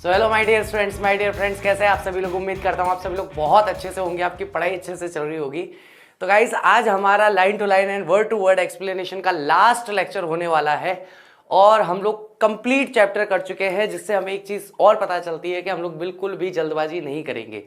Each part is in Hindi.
So hello my dear students, my dear friends, कैसे हैं आप सभी लोग। उम्मीद करता हूँ आप सभी लोग बहुत अच्छे से होंगे, आपकी पढ़ाई अच्छे से चल रही होगी। तो गाइस, आज हमारा line to line and word to word explanation का लास्ट लेक्चर होने वाला है और हम लोग कंप्लीट चैप्टर कर चुके हैं, जिससे हमें एक चीज़ और पता चलती है कि हम लोग बिल्कुल भी जल्दबाजी नहीं करेंगे।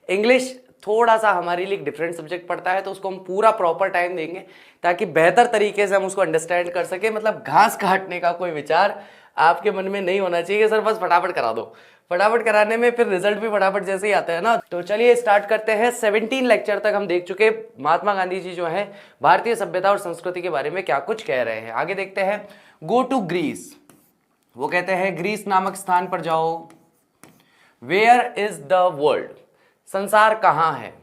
इंग्लिश थोड़ा सा हमारे लिए डिफरेंट सब्जेक्ट पड़ता है, तो उसको हम पूरा प्रॉपर टाइम देंगे ताकि बेहतर तरीके से हम उसको अंडरस्टैंड कर सके। मतलब घास काटने का कोई विचार आपके मन में नहीं होना चाहिए कि सर बस फटाफट करा दो। फटाफट कराने में फिर रिजल्ट भी फटाफट जैसे ही आता है ना। तो चलिए स्टार्ट करते हैं। 17 लेक्चर तक हम देख चुके महात्मा गांधी जी जो है भारतीय सभ्यता और संस्कृति के बारे में क्या कुछ कह रहे हैं। आगे देखते हैं। Go to Greece. वो कहते हैं ग्रीस नामक स्थान पर जाओ। Where is the world. संसार कहाँ है।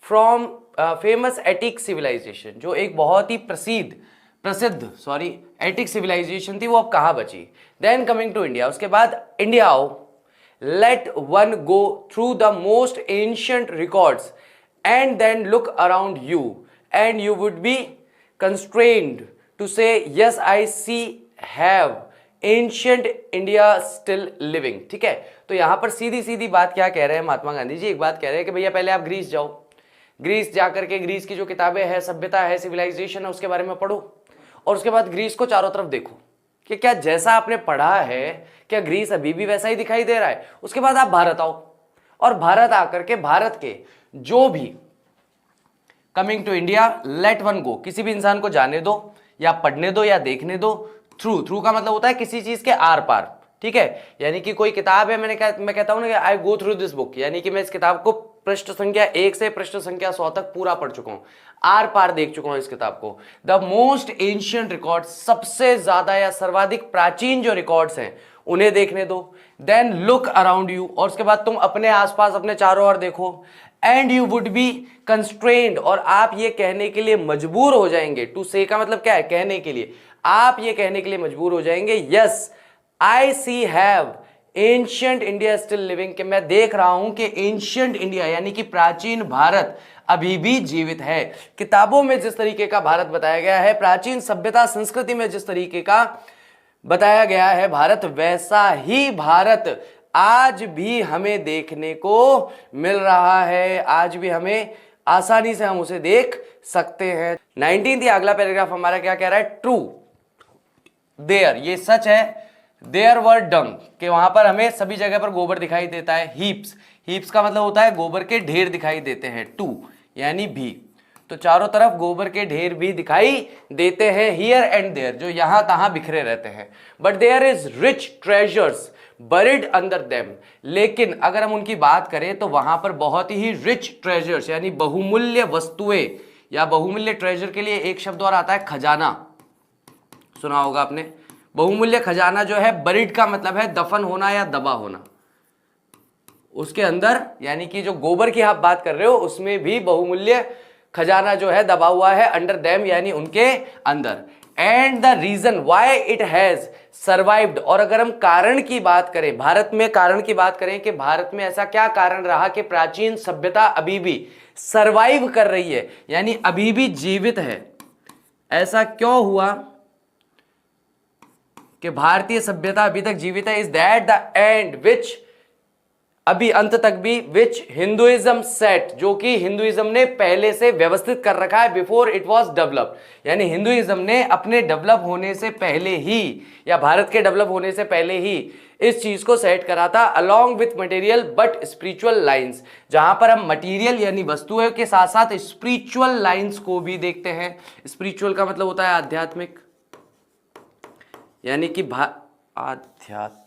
फ्रॉम फेमस एटिक सिविलाइजेशन, जो एक बहुत ही प्रसिद्ध एटिक सिविलाइजेशन थी, वो अब कहाँ बची। Then coming to India. उसके बाद इंडिया आओ। Let one go through the most ancient records and then look around you and you would be constrained to say yes I see have ancient India still living. ठीक है, तो यहां पर सीधी सीधी बात क्या कह रहे हैं महात्मा गांधी जी। एक बात कह रहे हैं कि भैया पहले आप ग्रीस जाओ। ग्रीस जाकर के ग्रीस की जो किताबें हैं, सभ्यता है, सिविलाइजेशन है, उसके बारे में पढ़ो और उसके बाद ग्रीस को चारों तरफ देखो कि क्या जैसा आपने पढ़ा है क्या ग्रीस अभी भी वैसा ही दिखाई दे रहा है। उसके बाद आप भारत आओ और भारत आकर के भारत के जो भी coming to India let one go, किसी भी इंसान को जाने दो या पढ़ने दो या देखने दो। थ्रू का मतलब होता है किसी चीज के आर पार। ठीक है, यानी कि कोई किताब है, मैं कहता हूं ना कि आई गो थ्रू दिस बुक, यानी कि मैं इस किताब को पृष्ठ संख्या 1 से पृष्ठ संख्या 100 तक पूरा पढ़ चुका हूं, आर पार देख चुका हूं इस किताब को। द मोस्ट एंशियंट रिकॉर्ड, सबसे ज्यादा या सर्वाधिक प्राचीन जो रिकॉर्ड्स हैं उन्हें देखने दो। देन लुक अराउंड यू, और उसके बाद तुम अपने आसपास अपने चारों ओर देखो। एंड यू वुड बी कंस्ट्रेन्ड, और आप ये कहने के लिए मजबूर हो जाएंगे। टू से का मतलब क्या है, कहने के लिए। आप ये कहने के लिए मजबूर हो जाएंगे yes I see have ancient India still living, कि मैं देख रहा हूं कि एंशियंट इंडिया यानी कि प्राचीन भारत अभी भी जीवित है। किताबों में जिस तरीके का भारत बताया गया है, प्राचीन सभ्यता संस्कृति में जिस तरीके का बताया गया है भारत, वैसा ही भारत आज भी हमें देखने को मिल रहा है। आज भी हमें आसानी से हम उसे देख सकते हैं। 19th अगला पैराग्राफ हमारा क्या कह रहा है। ट्रू देयर, ये सच है। देयर वर डंग, कि वहां पर हमें सभी जगह पर गोबर दिखाई देता है। हीप्स का मतलब होता है गोबर के ढेर दिखाई देते हैं। टू यानी भी, तो चारों तरफ गोबर के ढेर भी दिखाई देते हैं। हियर एंड देयर, जो यहां तहां बिखरे रहते हैं। But there is rich treasures buried under them, लेकिन अगर हम उनकी बात करें तो वहां पर बहुत ही रिच ट्रेजर्स यानी बहुमूल्य वस्तुएं, या बहुमूल्य ट्रेजर के लिए एक शब्द और आता है खजाना, सुना होगा आपने। बहुमूल्य खजाना जो है, बरिड का मतलब है दफन होना या दबा होना, उसके अंदर, यानी कि जो गोबर की आप बात कर रहे हो उसमें भी बहुमूल्य खजाना जो है दबा हुआ है। अंडर देम यानी उनके अंदर। And the reason why it has survived, और अगर हम कारण की बात करें, भारत में कारण की बात करें कि भारत में ऐसा क्या कारण रहा कि प्राचीन सभ्यता अभी भी सर्वाइव कर रही है, यानी अभी भी जीवित है। ऐसा क्यों हुआ कि भारतीय सभ्यता अभी तक जीवित है। Is that the and which, अभी अंत तक भी, विच हिंदुइज्म सेट, जो कि हिंदुइज्म ने पहले से व्यवस्थित कर रखा है। बिफोर इट वाज डेवलप, यानी हिंदुइज्म ने अपने डेवलप होने से पहले ही, या भारत के डेवलप होने से पहले ही इस चीज को सेट करा था। Along with material but spiritual lines, जहां पर हम मटेरियल यानी वस्तुओं के साथ साथ स्पिरिचुअल लाइंस को भी देखते हैं। स्पिरिचुअल का मतलब होता है आध्यात्मिक, यानी कि आध्यात्मिक।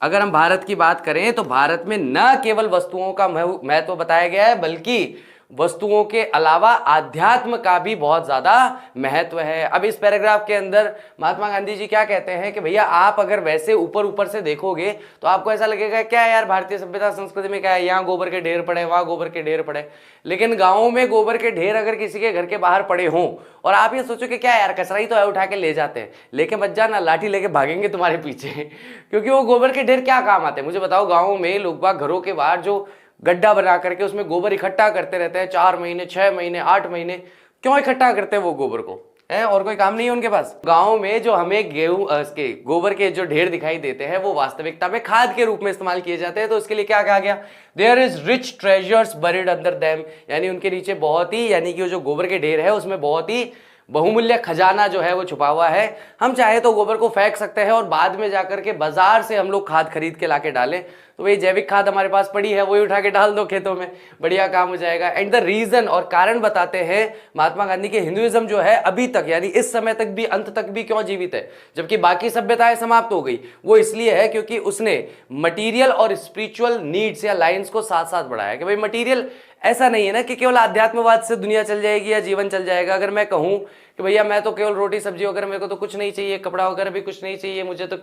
अगर हम भारत की बात करें तो भारत में न केवल वस्तुओं का महत्व बताया गया है, बल्कि वस्तुओं के अलावा आध्यात्म का भी बहुत ज्यादा महत्व है। अब इस पैराग्राफ के अंदर महात्मा गांधी जी क्या कहते हैं कि भैया आप अगर वैसे ऊपर ऊपर से देखोगे तो आपको ऐसा लगेगा क्या यार भारतीय सभ्यता संस्कृति में क्या है, यहाँ गोबर के ढेर पड़े, वहां गोबर के ढेर पड़े। लेकिन गाँव में गोबर के ढेर अगर किसी के घर के बाहर पड़े हों और आप ये सोचो कि क्या यार कचरा ही तो है, उठा के ले जाते हैं, लेके मत जाना, लाठी लेके भागेंगे तुम्हारे पीछे। क्योंकि वो गोबर के ढेर क्या काम आते हैं मुझे बताओ। गाँव में लोग बाग घरों के बाहर जो गड्ढा बना करके उसमें गोबर इकट्ठा करते रहते हैं, 4 महीने 6 महीने 8 महीने, क्यों इकट्ठा करते हैं वो गोबर को। है, और कोई काम नहीं है उनके पास। गांव में जो हमें गेहूं इसके गोबर के जो ढेर दिखाई देते हैं वो वास्तविकता में खाद के रूप में इस्तेमाल किए जाते हैं। तो इसके लिए क्या कहा गया, there is rich treasures buried under them, यानी उनके नीचे बहुत ही, यानी कि जो गोबर के ढेर है उसमें बहुत ही बहुमूल्य खजाना जो है वो छुपा हुआ है। हम चाहे तो गोबर को फेंक सकते हैं और बाद में जाकर के बाजार से हम लोग खाद खरीद के लाके डालें, तो वही जैविक खाद हमारे पास पड़ी है, वही उठा के डाल दो खेतों में, बढ़िया काम हो जाएगा। एंड द रीजन और कारण बताते हैं महात्मा गांधी के, हिंदुइज्म जो है अभी तक यानी इस समय तक भी, अंत तक भी क्यों जीवित है जबकि बाकी सभ्यताएं समाप्त हो गई, वो इसलिए है क्योंकि उसने मटीरियल और स्पिरिचुअल नीड्स या लाइन्स को साथ साथ बढ़ाया। कि भाई मटीरियल ऐसा नहीं है ना कि केवल आध्यात्मवाद से दुनिया चल जाएगी या जीवन चल जाएगा। अगर मैं कहूं कि भैया मैं तो केवल रोटी सब्जी वगैरह, मेरे को तो कुछ नहीं चाहिए, कपड़ा वगैरह भी कुछ नहीं चाहिए, मुझे तो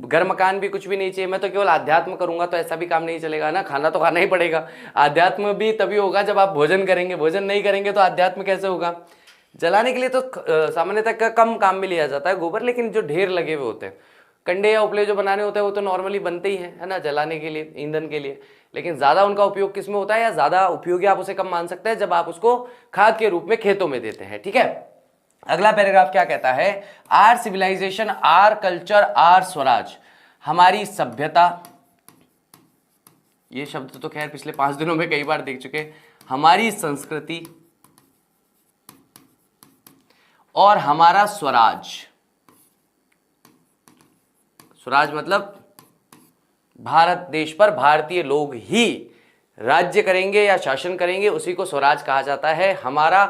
घर मकान भी कुछ भी नहीं चाहिए, मैं तो केवल अध्यात्म करूंगा, तो ऐसा भी काम नहीं चलेगा ना। खाना तो खाना ही पड़ेगा। अध्यात्म भी तभी होगा जब आप भोजन करेंगे, भोजन नहीं करेंगे तो अध्यात्म कैसे होगा। जलाने के लिए तो सामान्यतः कम काम में लिया जाता है गोबर, लेकिन जो ढेर लगे हुए होते हैं, कंडे या उपले जो बनाने होते हैं वो तो नॉर्मली बनते ही हैं, है ना, जलाने के लिए, ईंधन के लिए। लेकिन ज्यादा उनका उपयोग किस में होता है, या ज्यादा उपयोगी आप उसे कब मान सकते हैं, जब आप उसको खाद के रूप में खेतों में देते हैं। ठीक है, अगला पैराग्राफ क्या कहता है, our civilization, our culture, our swaraj, हमारी सभ्यता, ये शब्द तो खैर पिछले 5 दिनों में कई बार देख चुके, हमारी संस्कृति और हमारा स्वराज। स्वराज मतलब भारत देश पर भारतीय लोग ही राज्य करेंगे या शासन करेंगे, उसी को स्वराज कहा जाता है। हमारा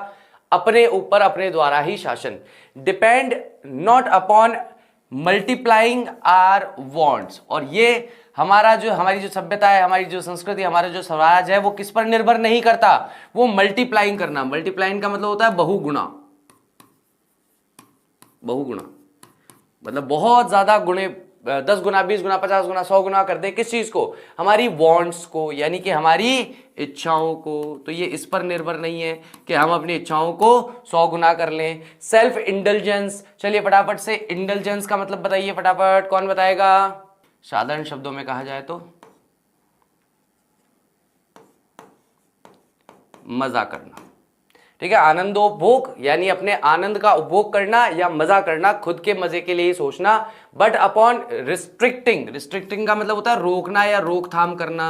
अपने ऊपर अपने द्वारा ही शासन, depend not upon multiplying our wants, और ये हमारी जो सभ्यता है, हमारी जो संस्कृति, हमारा जो स्वराज है वो किस पर निर्भर नहीं करता, वो मल्टीप्लाइंग करना। मल्टीप्लाइंग का मतलब होता है बहुगुणा, बहुगुणा मतलब बहुत ज्यादा गुणे, 10 गुना, 20 गुना, 50 गुना, 100 गुना कर दे किस चीज को, हमारी वांट्स को, यानी कि हमारी इच्छाओं को। तो ये इस पर निर्भर नहीं है कि हम अपनी इच्छाओं को 100 गुना कर लें। सेल्फ इंडल्जेंस, चलिए फटाफट से इंडल्जेंस का मतलब बताइए, फटाफट कौन बताएगा। साधारण शब्दों में कहा जाए तो मजा करना। ठीक है, आनंदोपभोग यानी अपने आनंद का उपभोग करना या मजा करना, खुद के मजे के लिए ही सोचना। बट अपॉन रिस्ट्रिक्टिंग, रिस्ट्रिक्टिंग का मतलब होता है रोकना या रोकथाम करना।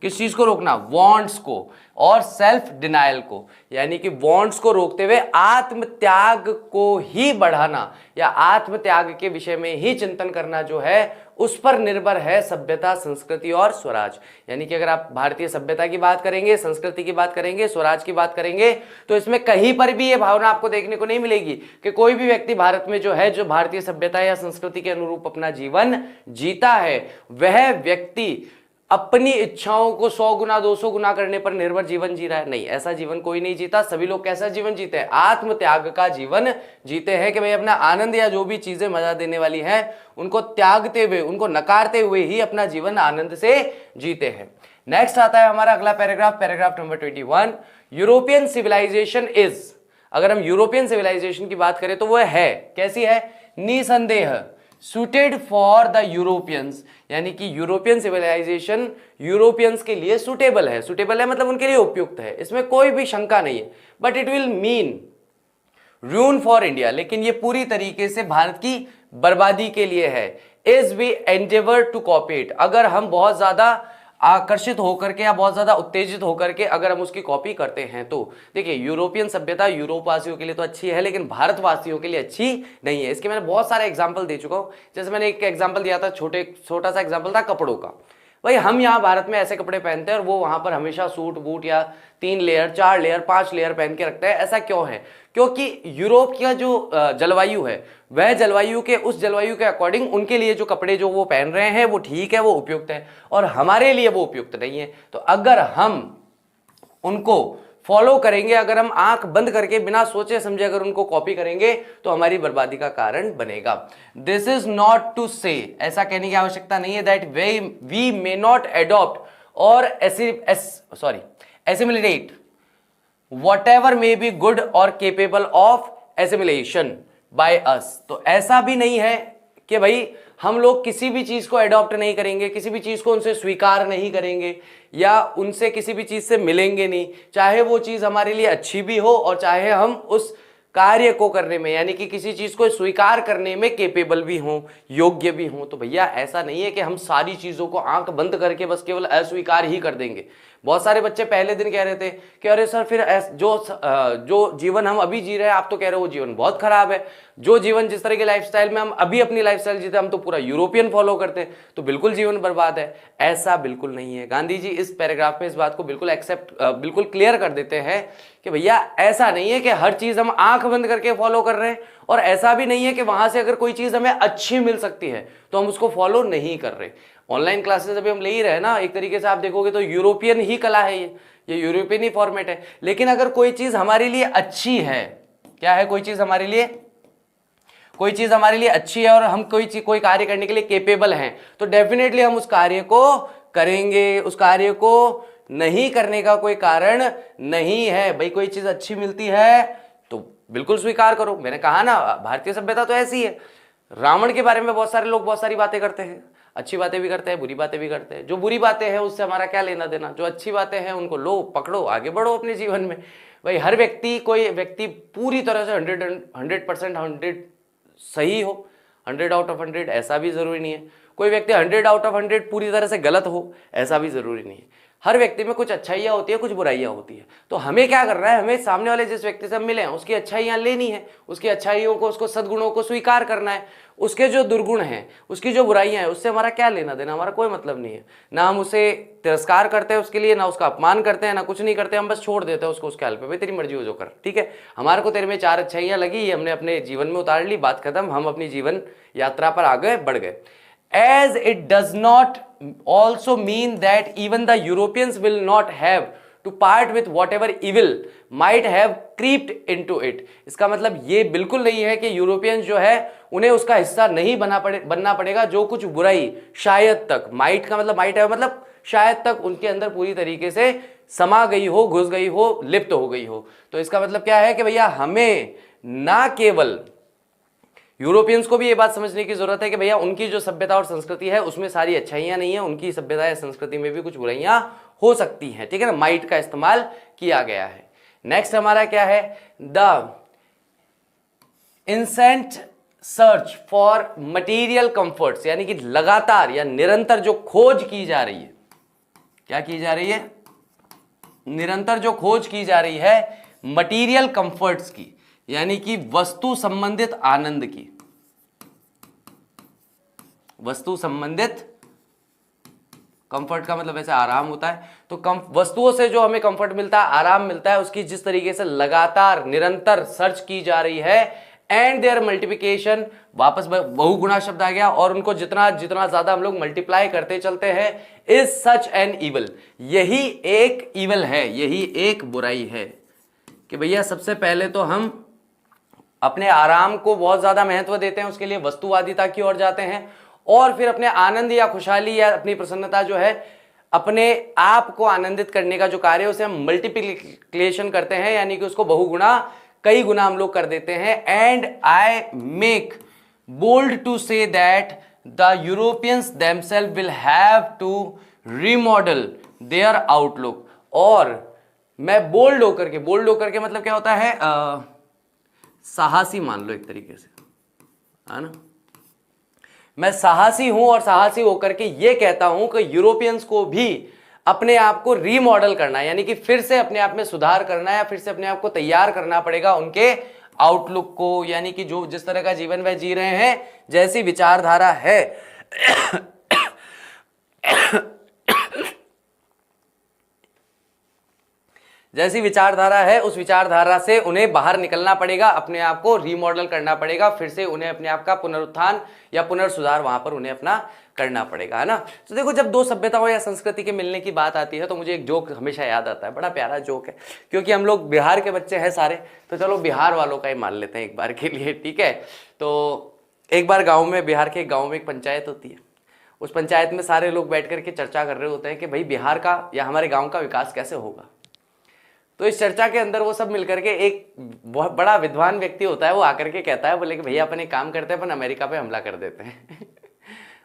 किस चीज को रोकना, वांट्स को, और सेल्फ डिनायल को, यानी कि वांट्स को रोकते हुए आत्म त्याग को ही बढ़ाना या आत्म त्याग के विषय में ही चिंतन करना जो है, उस पर निर्भर है सभ्यता, संस्कृति और स्वराज। यानी कि अगर आप भारतीय सभ्यता की बात करेंगे, संस्कृति की बात करेंगे, स्वराज की बात करेंगे, तो इसमें कहीं पर भी ये भावना आपको देखने को नहीं मिलेगी कि कोई भी व्यक्ति भारत में जो है, जो भारतीय सभ्यता या संस्कृति के अनुरूप अपना जीवन जीता है, वह व्यक्ति अपनी इच्छाओं को 100 गुना 200 गुना करने पर निर्भर जीवन जी रहा है। नहीं, ऐसा जीवन कोई नहीं जीता। सभी लोग कैसा जीवन जीते हैं, आत्म त्याग का जीवन जीते हैं, कि भाई अपना आनंद या जो भी चीजें मजा देने वाली हैं उनको त्यागते हुए, उनको नकारते हुए ही अपना जीवन आनंद से जीते हैं। नेक्स्ट आता है हमारा अगला paragraph, paragraph number 21, European civilization is, अगर हम यूरोपियन सिविलाइजेशन की बात करें तो वह है, कैसी है, निसंदेह सुटेड फॉर द यूरोपियंस, यानी कि यूरोपियन सिविलाइजेशन यूरोपियंस के लिए सुटेबल है। सुटेबल है मतलब उनके लिए उपयुक्त है, इसमें कोई भी शंका नहीं है। But it will mean रूइन for India, लेकिन ये पूरी तरीके से भारत की बर्बादी के लिए है। Is we endeavour to copy it, अगर हम बहुत ज्यादा आकर्षित होकर के या बहुत ज्यादा उत्तेजित होकर के अगर हम उसकी कॉपी करते हैं तो देखिए, यूरोपियन सभ्यता यूरोप वासियों के लिए तो अच्छी है, लेकिन भारतवासियों के लिए अच्छी नहीं है। इसके मैंने बहुत सारे एग्जाम्पल दे चुका हूं। जैसे मैंने एक एग्जाम्पल दिया था, छोटा सा एग्जाम्पल था कपड़ों का। भाई हम यहाँ भारत में ऐसे कपड़े पहनते हैं और वो वहां पर हमेशा सूट बूट या 3 लेयर 4 लेयर 5 लेयर पहन के रखते हैं। ऐसा क्यों है, क्योंकि यूरोप का जो जलवायु है, वह जलवायु के, उस जलवायु के अकॉर्डिंग उनके लिए जो कपड़े जो वो पहन रहे हैं वो ठीक है, वो उपयुक्त है, और हमारे लिए वो उपयुक्त नहीं है। तो अगर हम उनको फॉलो करेंगे, अगर हम आंख बंद करके बिना सोचे समझे अगर उनको कॉपी करेंगे तो हमारी बर्बादी का कारण बनेगा। दिस इज नॉट टू से, ऐसा कहने की आवश्यकता नहीं है that we may not adopt और assimilate whatever may be good or capable of assimilation by us। तो ऐसा भी नहीं है कि भाई हम लोग किसी भी चीज को एडॉप्ट नहीं करेंगे, किसी भी चीज को उनसे स्वीकार नहीं करेंगे या उनसे किसी भी चीज से मिलेंगे नहीं, चाहे वो चीज हमारे लिए अच्छी भी हो और चाहे हम उस कार्य को करने में, यानी कि किसी चीज को स्वीकार करने में केपेबल भी हों, योग्य भी हों। तो भैया ऐसा नहीं है कि हम सारी चीजों को आंख बंद करके बस केवल अस्वीकार ही कर देंगे। बहुत सारे बच्चे पहले दिन कह रहे थे कि अरे सर फिर जो जीवन हम अभी जी रहे हैं आप तो कह रहे हो वो जीवन बहुत खराब है, जो जीवन जिस तरह के लाइफस्टाइल में हम अभी अपनी लाइफस्टाइल जीते हम तो पूरा यूरोपियन फॉलो करते हैं, तो बिल्कुल जीवन बर्बाद है। ऐसा बिल्कुल नहीं है। गांधी जी इस पैराग्राफ में इस बात को बिल्कुल क्लियर कर देते हैं कि भैया ऐसा नहीं है कि हर चीज हम आंख बंद करके फॉलो कर रहे हैं, और ऐसा भी नहीं है कि वहां से अगर कोई चीज हमें अच्छी मिल सकती है तो हम उसको फॉलो नहीं कर रहे। ऑनलाइन क्लासेस अभी हम ले ही रहे हैं ना, एक तरीके से आप देखोगे तो यूरोपियन ही कला है, ये यूरोपियन ही फॉर्मेट है। लेकिन अगर कोई चीज हमारे लिए अच्छी है, क्या है कोई चीज हमारे लिए अच्छी है और हम कोई कार्य करने के लिए केपेबल हैं, तो डेफिनेटली हम उस कार्य को करेंगे। उस कार्य को नहीं करने का कोई कारण नहीं है। भाई कोई चीज अच्छी मिलती है तो बिल्कुल स्वीकार करो। मैंने कहा ना भारतीय सभ्यता तो ऐसी है। रावण के बारे में बहुत सारे लोग बहुत सारी बातें करते हैं, अच्छी बातें भी करते हैं, बुरी बातें भी करते हैं। जो बुरी बातें हैं उससे हमारा क्या लेना देना, जो अच्छी बातें हैं उनको लो, पकड़ो, आगे बढ़ो अपने जीवन में। भाई हर व्यक्ति, कोई व्यक्ति पूरी तरह से 100% 100 सही हो, 100 आउट ऑफ 100 ऐसा भी जरूरी नहीं है। कोई व्यक्ति 100 आउट ऑफ 100 पूरी तरह से गलत हो ऐसा भी जरूरी नहीं है। हर व्यक्ति में कुछ अच्छाइयाँ होती है, कुछ बुराइयाँ होती है। तो हमें क्या करना है, हमें सामने वाले जिस व्यक्ति से हम मिले हैं उसकी अच्छाइयाँ लेनी है, उसकी अच्छाइयों को, उसको सद्गुणों को स्वीकार करना है। उसके जो दुर्गुण हैं, उसकी जो बुराइयां हैं, उससे हमारा क्या लेना देना, हमारा कोई मतलब नहीं है। ना हम उसे तिरस्कार करते हैं उसके लिए, ना उसका अपमान करते हैं, ना कुछ नहीं करते, हम बस छोड़ देते हैं उसको उसके हाल पे, भाई तेरी मर्जी हो जो कर, ठीक है। हमारे को तेरे में 4 अच्छाइयाँ लगी, ये हमने अपने जीवन में उतार ली, बात खत्म, हम अपनी जीवन यात्रा पर आगे बढ़ गए। As it does not also mean that even the Europeans will not have to part with whatever evil might have creeped into it। इसका मतलब ये बिल्कुल नहीं है कि यूरोपियंस जो है उन्हें उसका हिस्सा नहीं बनना पड़ेगा। जो कुछ बुराई शायद तक, माइट का मतलब माइट है मतलब शायद तक उनके अंदर पूरी तरीके से समा गई हो, घुस गई हो, लिप्त हो गई हो। तो इसका मतलब क्या है कि भैया हमें ना केवल यूरोपियंस को भी ये बात समझने की जरूरत है कि भैया उनकी जो सभ्यता और संस्कृति है उसमें सारी अच्छाइयां नहीं है, उनकी सभ्यता या संस्कृति में भी कुछ बुराइयां हो सकती हैं, ठीक है ना। माइट का इस्तेमाल किया गया है। नेक्स्ट हमारा क्या है, the incessant search for material comforts, यानी कि लगातार या निरंतर जो खोज की जा रही है, क्या की जा रही है, निरंतर जो खोज की जा रही है मटेरियल कंफर्ट्स की, यानी कि वस्तु संबंधित आनंद की। वस्तु संबंधित, कंफर्ट का मतलब ऐसे आराम होता है, तो वस्तुओं से जो हमें कंफर्ट मिलता है, आराम मिलता है, उसकी जिस तरीके से लगातार निरंतर सर्च की जा रही है, एंड देयर मल्टीप्लिकेशन, वापस बहुगुणा शब्द आ गया, और उनको जितना जितना ज्यादा हम लोग मल्टीप्लाई करते चलते हैं, इज सच एन इवल, यही एक इवल है, यही एक बुराई है कि भैया सबसे पहले तो हम अपने आराम को बहुत ज्यादा महत्व देते हैं, उसके लिए वस्तुवादिता की ओर जाते हैं, और फिर अपने आनंद या खुशहाली या अपनी प्रसन्नता जो है, अपने आप को आनंदित करने का जो कार्य है उसे हम मल्टीप्लिकेशन करते हैं, यानी कि उसको बहुगुणा, कई गुना हम लोग कर देते हैं। And I make bold to say that the Europeans themselves will have to remodel their outlook, और मैं बोल्ड होकर के मतलब क्या होता है, साहसी मान लो एक तरीके से, है ना। मैं साहसी हूं और साहसी होकर के ये कहता हूं कि यूरोपियंस को भी अपने आप को रीमॉडल करना है, यानी कि फिर से अपने आप में सुधार करना है, या फिर से अपने आप को तैयार करना पड़ेगा उनके आउटलुक को, यानी कि जो जिस तरह का जीवन वह जी रहे हैं, जैसी विचारधारा है जैसी विचारधारा है उस विचारधारा से उन्हें बाहर निकलना पड़ेगा, अपने आप को रीमॉडल करना पड़ेगा, फिर से उन्हें अपने आप का पुनरुत्थान या पुनर्सुधार वहां पर उन्हें अपना करना पड़ेगा, है ना। तो देखो जब दो सभ्यताओं या संस्कृति के मिलने की बात आती है तो मुझे एक जोक हमेशा याद आता है, बड़ा प्यारा जोक है, क्योंकि हम लोग बिहार के बच्चे हैं सारे, तो चलो बिहार वालों का ही मान लेते हैं एक बार के लिए, ठीक है। तो एक बार गाँव में, बिहार के एक गाँव में एक पंचायत होती है। उस पंचायत में सारे लोग बैठ करके चर्चा कर रहे होते हैं कि भाई बिहार का या हमारे गाँव का विकास कैसे होगा। तो इस चर्चा के अंदर वो सब मिलकर के, एक बहुत बड़ा विद्वान व्यक्ति होता है, वो आकर के कहता है, बोले कि भैया अपन एक काम करते हैं, अपन अमेरिका पे हमला कर देते हैं।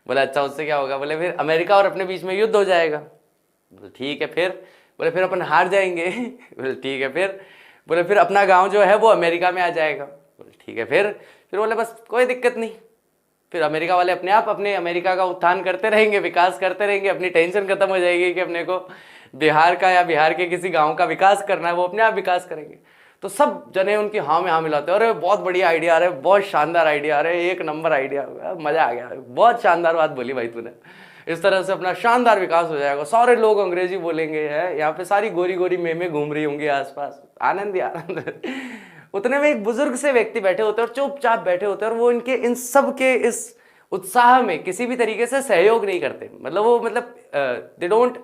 बोले अच्छा उससे क्या होगा, बोले फिर अमेरिका और अपने बीच में युद्ध हो जाएगा। बोले ठीक है फिर, बोले फिर अपन हार जाएंगे। बोले ठीक है फिर, बोले फिर अपना गांव जो है वो अमेरिका में आ जाएगा। बोले ठीक है। फिर बोले बस कोई दिक्कत नहीं, फिर अमेरिका वाले अपने आप अपने अमेरिका का उत्थान करते रहेंगे, विकास करते रहेंगे, अपनी टेंशन खत्म हो जाएगी कि अपने को बिहार का या बिहार के किसी गांव का विकास करना है, वो अपने आप विकास करेंगे। तो सब जने उनकी हाँ में हाँ मिलाते हैं, अरे बहुत बढ़िया आइडिया आ रहा है, बहुत शानदार आइडिया आ रहा है, एक नंबर आइडिया, मजा आ गया, बहुत शानदार बात बोली भाई तूने, इस तरह से अपना शानदार विकास हो जाएगा, सारे लोग अंग्रेजी बोलेंगे, है यहाँ पे सारी गोरी गोरी मेमे घूम रही होंगी आसपास, आनंद ही आनंद। उतने में एक बुजुर्ग से व्यक्ति बैठे होते हैं और चुपचाप बैठे होते हैं, और वो इनके इन सब के इस उत्साह में किसी भी तरीके से सहयोग नहीं करते, मतलब वो दे डोंट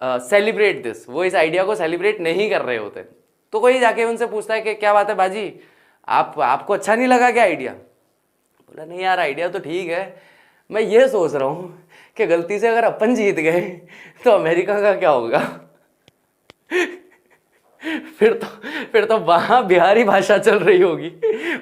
सेलिब्रेट दिस, वो इस आइडिया को सेलिब्रेट नहीं कर रहे होते। तो कोई जाके उनसे पूछता है कि क्या बात है बाजी, आपको अच्छा नहीं लगा क्या आइडिया? बोला नहीं यार, आइडिया तो ठीक है, मैं ये सोच रहा हूँ कि गलती से अगर अपन जीत गए तो अमेरिका का क्या होगा? फिर तो वहाँ बिहारी भाषा चल रही होगी,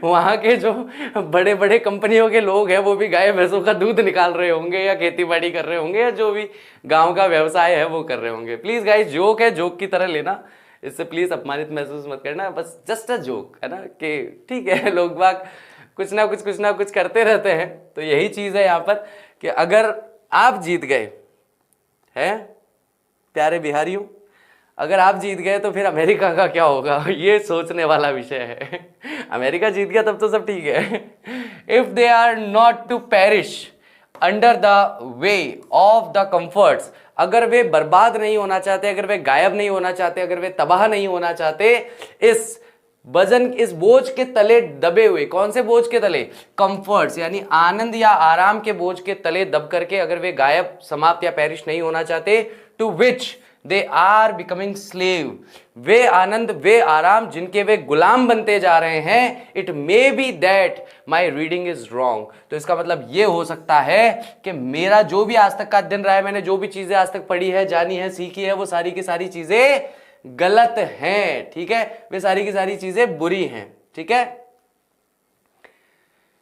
वहाँ के जो बड़े बड़े कंपनियों के लोग हैं वो भी गाय भैंसों का दूध निकाल रहे होंगे या खेती बाड़ी कर रहे होंगे या जो भी गांव का व्यवसाय है वो कर रहे होंगे। प्लीज गाइस, जोक है, जोक की तरह लेना, इससे प्लीज अपमानित महसूस मत करना, बस जस्ट अ जोक है ना, कि ठीक है लोग बाग कुछ ना कुछ करते रहते हैं। तो यही चीज है यहाँ पर कि अगर आप जीत गए हैं प्यारे बिहारियों, अगर आप जीत गए तो फिर अमेरिका का क्या होगा, ये सोचने वाला विषय है। अमेरिका जीत गया तब तो सब ठीक है। If they are not to perish under the way of the comforts, अगर वे बर्बाद नहीं होना चाहते, अगर वे गायब नहीं होना चाहते, अगर वे तबाह नहीं होना चाहते, इस इस बोझ के तले दबे हुए, कौन से बोझ के तले? कंफर्ट्स, यानी आनंद या आराम के बोझ के तले दब करके अगर वे गायब, समाप्त या पेरिश नहीं होना चाहते, to which they are becoming slave, वे आनंद, वे आराम जिनके वे गुलाम बनते जा रहे हैं, it may be that my reading is wrong, तो इसका मतलब ये हो सकता है कि मेरा जो भी आज तक का अध्ययन रहा है, मैंने जो भी चीजें आज तक पढ़ी है, जानी है, सीखी है, वो सारी की सारी चीजें गलत हैं, ठीक है, वे सारी की सारी चीजें बुरी हैं, ठीक है।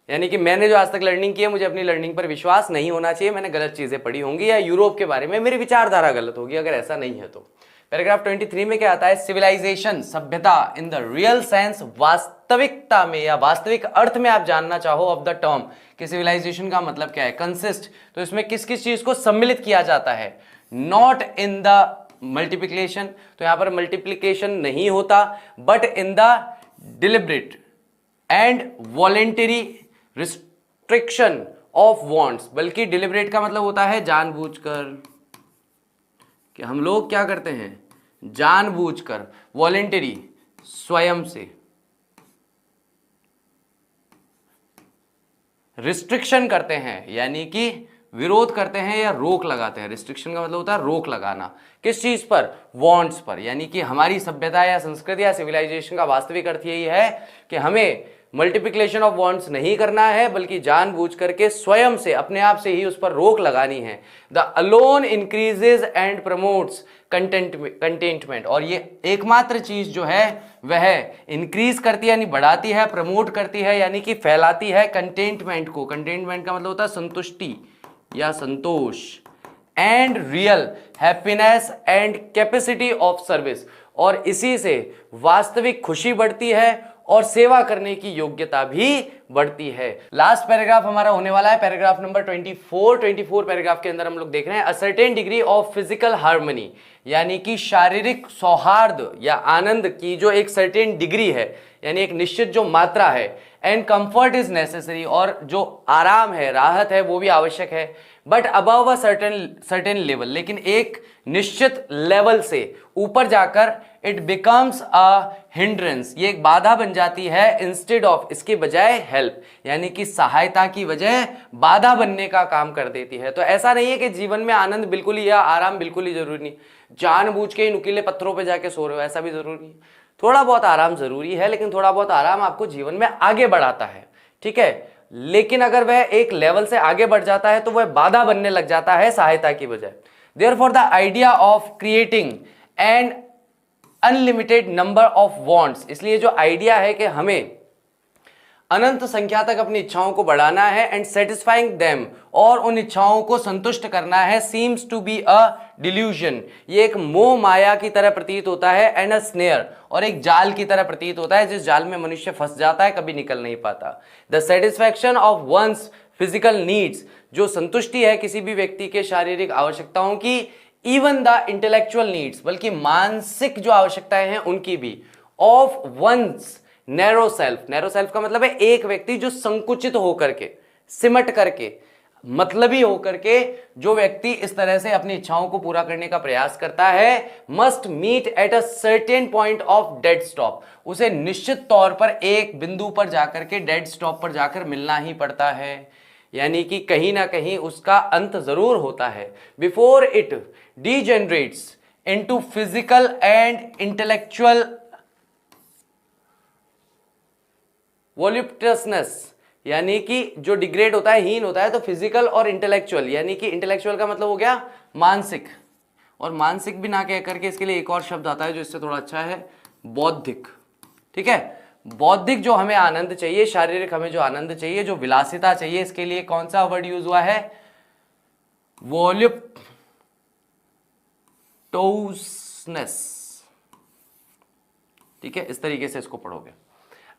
यानी कि मैंने जो आज तक लर्निंग की है, मुझे अपनी लर्निंग पर विश्वास नहीं होना चाहिए, मैंने गलत चीजें पढ़ी होंगी या यूरोप के बारे में मेरी विचारधारा गलत होगी, अगर ऐसा नहीं है तो। पैराग्राफ 23 में क्या आता है? सिविलाइजेशन, सभ्यता इन द रियल सेंस, वास्तविकता में या वास्तविक अर्थ में आप जानना चाहो ऑफ द टर्म कि सिविलाइजेशन का मतलब क्या है, कंसिस्ट, तो इसमें किस किस चीज को सम्मिलित किया जाता है? नॉट इन द मल्टीप्लिकेशन, तो यहां पर मल्टीप्लिकेशन नहीं होता, but in the deliberate and voluntary restriction of wants, बल्कि डिलिबरेट का मतलब होता है जानबूझकर, कि हम लोग क्या करते हैं, जानबूझकर, वॉलेंटरी स्वयं से, रिस्ट्रिक्शन करते हैं यानी कि विरोध करते हैं या रोक लगाते हैं। रिस्ट्रिक्शन का मतलब होता है रोक लगाना, किस चीज पर? वांट्स पर, यानी कि हमारी सभ्यता या संस्कृति या सिविलाइजेशन का वास्तविक अर्थ यही है कि हमें मल्टीप्लिकेशन ऑफ वांट्स नहीं करना है, बल्कि जानबूझ करके स्वयं से, अपने आप से ही उस पर रोक लगानी है। The alone increases and promotes contentment, और ये एकमात्र चीज जो है वह इंक्रीज करती है यानी बढ़ाती है, प्रमोट करती है यानी कि फैलाती है कंटेंटमेंट को। कंटेंटमेंट का मतलब होता है संतुष्टि या संतोष, and real happiness and capacity of service, और इसी से वास्तविक खुशी बढ़ती है और सेवा करने की योग्यता भी बढ़ती है। लास्ट पैराग्राफ हमारा होने वाला है पैराग्राफ नंबर 24 पैराग्राफ के अंदर हम लोग देख रहे हैं a certain degree of physical harmony, यानी कि शारीरिक सौहार्द या आनंद की जो एक सर्टेन डिग्री है, यानी एक निश्चित जो मात्रा है, एंड कंफर्ट इज नेसेसरी, और जो आराम है, राहत है, वो भी आवश्यक है, but above a certain level, लेकिन एक निश्चित लेवल से ऊपर जाकर इट बिकम्स अ हिंड्रेंस, ये एक बाधा बन जाती है, इंस्टेड ऑफ, इसके बजाय हेल्प, यानी कि सहायता की वजह बाधा बनने का काम कर देती है। तो ऐसा नहीं है कि जीवन में आनंद बिल्कुल ही या आराम बिल्कुल ही जरूरी नहीं, जानबूझ के ही नुकीले पत्थरों पे जाके सो रहे हो, ऐसा भी जरूरी नहीं। थोड़ा बहुत आराम जरूरी है, लेकिन थोड़ा बहुत आराम आपको जीवन में आगे बढ़ाता है, ठीक है, लेकिन अगर वह एक लेवल से आगे बढ़ जाता है तो वह बाधा बनने लग जाता है सहायता की बजाय। Therefore the idea of creating an unlimited number of wants, इसलिए जो आइडिया है कि हमें अनंत संख्या तक अपनी इच्छाओं को बढ़ाना है, एंड सेटिस्फाइंग देम, और उन इच्छाओं को संतुष्ट करना है, seems to be a delusion, ये एक मोह माया की तरह प्रतीत होता है, एंड अ स्नेयर, और एक जाल की तरह प्रतीत होता है जिस जाल में मनुष्य फंस जाता है, कभी निकल नहीं पाता। The satisfaction of one's physical needs, जो संतुष्टि है किसी भी व्यक्ति के शारीरिक आवश्यकताओं की, इवन द इंटेलेक्चुअल नीड्स, बल्कि मानसिक जो आवश्यकताएं हैं उनकी भी, of one's narrow self, narrow self का मतलब है एक व्यक्ति जो संकुचित होकर के, सिमट करके, मतलबी होकर के जो व्यक्ति इस तरह से अपनी इच्छाओं को पूरा करने का प्रयास करता है, must meet at a certain point of dead stop, उसे निश्चित तौर पर एक बिंदु पर जाकर के, डेड स्टॉप पर जाकर मिलना ही पड़ता है, यानी कि कहीं ना कहीं उसका अंत जरूर होता है, before it degenerates into physical and intellectual voluptuousness, यानी कि जो डिग्रेड होता है, हीन होता है, तो फिजिकल और इंटेलेक्चुअल, यानी कि इंटेलेक्चुअल का मतलब हो गया मानसिक, और मानसिक भी ना कह करके इसके लिए एक और शब्द आता है जो इससे थोड़ा अच्छा है, बौद्धिक। ठीक है, बौद्धिक जो हमें आनंद चाहिए, शारीरिक हमें जो आनंद चाहिए, जो विलासिता चाहिए, इसके लिए कौन सा वर्ड यूज हुआ है, वोल्यूप्टोसनेस। ठीक है, इस तरीके से इसको पढ़ोगे।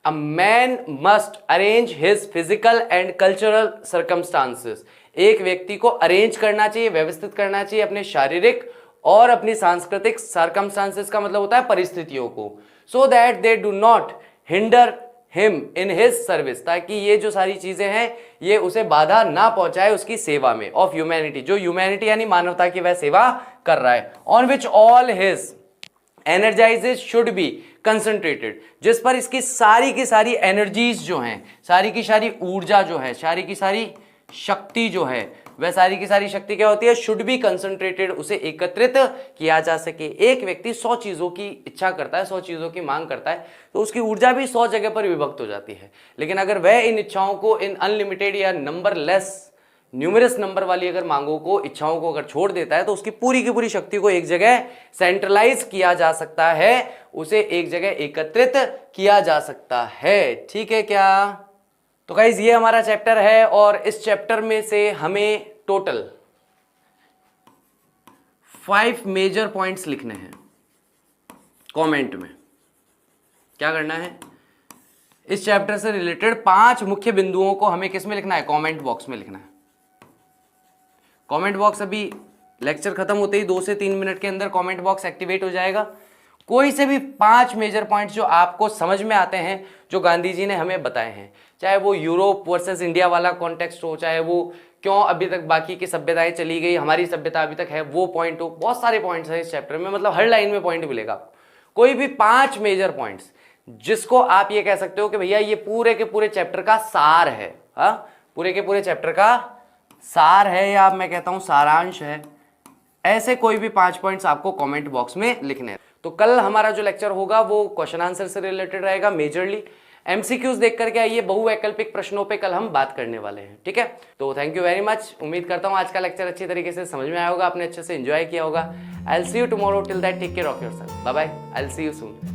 A man must arrange his physical and cultural circumstances, एक व्यक्ति को अरेंज करना चाहिए, व्यवस्थित करना चाहिए अपने शारीरिक और अपनी सांस्कृतिक सर्कमस्टांसेस का मतलब होता है परिस्थितियों को, so that they do not hinder him in his service, ताकि ये जो सारी चीजें हैं ये उसे बाधा ना पहुंचाए उसकी सेवा में, ऑफ ह्यूमैनिटी, जो ह्यूमैनिटी यानी मानवता की वह सेवा कर रहा है, on which all his energises should be concentrated, जिस पर इसकी की सारी एनर्जीज जो हैं, सारी की सारी ऊर्जा जो है, सारी की सारी शक्ति जो है, वह सारी की सारी शक्ति क्या होती है, शुड बी कंसंट्रेटेड, उसे एकत्रित किया जा सके। एक व्यक्ति 100 चीजों की इच्छा करता है, 100 चीजों की मांग करता है, तो उसकी ऊर्जा भी 100 जगह पर विभक्त हो जाती है, लेकिन अगर वह इन इच्छाओं को, इन अनलिमिटेड या नंबरलेस, न्यूमरस नंबर वाली अगर मांगों को, इच्छाओं को अगर छोड़ देता है, तो उसकी पूरी की पूरी शक्ति को एक जगह सेंट्रलाइज किया जा सकता है, उसे एक जगह एकत्रित किया जा सकता है। ठीक है क्या? तो गाइस ये हमारा चैप्टर है, और इस चैप्टर में से हमें टोटल 5 मेजर पॉइंट्स लिखने हैं कमेंट में। क्या करना है, इस चैप्टर से रिलेटेड 5 मुख्य बिंदुओं को हमें किस में लिखना है, कमेंट बॉक्स में लिखना है। कमेंट बॉक्स अभी लेक्चर खत्म होते ही 2 से 3 मिनट के अंदर कमेंट बॉक्स एक्टिवेट हो जाएगा। कोई से भी 5 मेजर पॉइंट्स जो आपको समझ में आते हैं, जो गांधी जी ने हमें बताए हैं, चाहे वो यूरोप वर्सेस इंडिया वाला कॉन्टेक्स्ट हो, चाहे वो क्यों अभी तक बाकी की सभ्यताएं चली गई, हमारी सभ्यता अभी तक है, वो पॉइंट हो, बहुत सारे पॉइंट्स हैं इस चैप्टर में, मतलब हर लाइन में पॉइंट मिलेगा आपको। कोई भी 5 मेजर पॉइंट्स जिसको आप ये कह सकते हो कि भैया ये पूरे के पूरे चैप्टर का सार है, हाँ, पूरे के पूरे चैप्टर का सार है, या मैं कहता हूं सारांश है, ऐसे कोई भी 5 पॉइंट्स आपको कमेंट बॉक्स में लिखने हैं। तो कल हमारा जो लेक्चर होगा वो क्वेश्चन आंसर से रिलेटेड रहेगा, मेजरली एमसीक्यूज देख करके आइए, बहुवैकल्पिक प्रश्नों पे कल हम बात करने वाले हैं। ठीक है, तो थैंक यू वेरी मच। उम्मीद करता हूं आज का लेक्चर अच्छी तरीके से समझ में आया होगा, आपने अच्छे से एंजॉय किया होगा। I will see you tomorrow, till that take care of yourself, bye bye, I will see you soon.